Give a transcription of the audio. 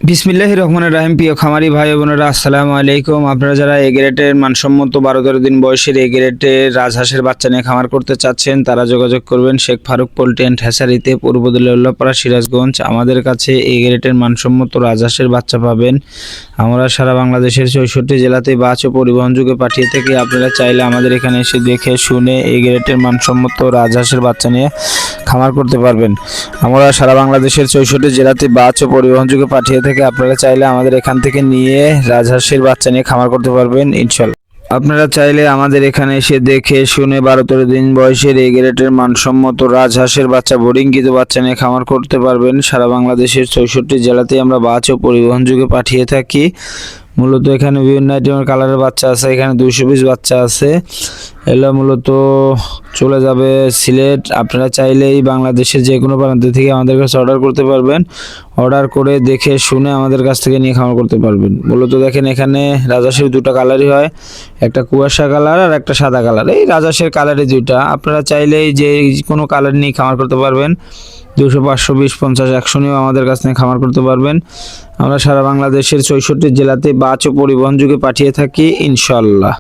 বিসমিল্লাহির রহমানির রহিম। প্রিয় খামারি ভাই বোনেরা, আসসালামু আলাইকুম। আপনারা যারা এ গ্রেডের মানসম্মত 12-13 দিন বয়সের এ গ্রেডের রাজহাঁসের বাচ্চা নিয়ে খামার করতে চাচ্ছেন, তারা যোগাযোগ করবেন শেখ ফারুক পোল্ট্রি অ্যান্ড হ্যাচারিতে, পূর্ব দৌলতপাড়া, সিরাজগঞ্জ। আমাদের কাছে এ গ্রেডের মানসম্মত রাজহাঁসের বাচ্চা পাবেন। আমরা সারা বাংলাদেশের 64 জেলাতে বাস ও পরিবহন যুগে পাঠিয়ে থাকি। আপনারা চাইলে আমাদের এখানে এসে দেখে শুনে এ গ্রেডের মানসম্মত রাজহাঁসের বাচ্চা নিয়ে খামার করতে পারবেন। আমরা সারা বাংলাদেশের 64 জেলাতে বাস ও পরিবহন যুগে পাঠিয়ে থাকি। আপনারা চাইলে আমাদের এখান থেকে নিয়ে রাজহাঁসের বাচ্চা নিয়ে খামার করতে পারবেন ইনশাল্লাহ। আপনারা চাইলে আমাদের এখানে এসে দেখে শুনে 12-13 দিন বয়সের এ গ্রেডের মানসম্মত রাজহাঁসের বাচ্চা, বোর্ডিংকৃত বাচ্চা নিয়ে খামার করতে পারবেন। সারা বাংলাদেশের 64 জেলাতে আমরা বাস ও পরিবহন যুগে পাঠিয়ে থাকি। মূলত এখানে বিভিন্ন আইটেমের কালারের বাচ্চা আছে। এখানে 200 পিস বাচ্চা আছে। এগুলো মূলত চলে যাবে সিলেট। আপনারা চাইলেই বাংলাদেশের যে কোনো প্রান্ত থেকে আমাদের কাছে অর্ডার করতে পারবেন। অর্ডার করে দেখে শুনে আমাদের কাছ থেকে নিয়ে খামার করতে পারবেন। মূলত দেখেন, এখানে রাজহাঁসের দুটো কালারই হয়, একটা কুয়াশা কালার আর একটা সাদা কালার। এই রাজহাঁসের কালারই দুইটা। আপনারা চাইলেই যে কোনো কালার নিয়ে খামার করতে পারবেন। 200, 500, 20, 50, 100 নিয়েও আমাদের কাছ থেকে খামার করতে পারবেন। আমরা সারা বাংলাদেশের 64 জেলাতে বাস ও পরিবহন যুগে পাঠিয়ে থাকি ইনশাল্লাহ।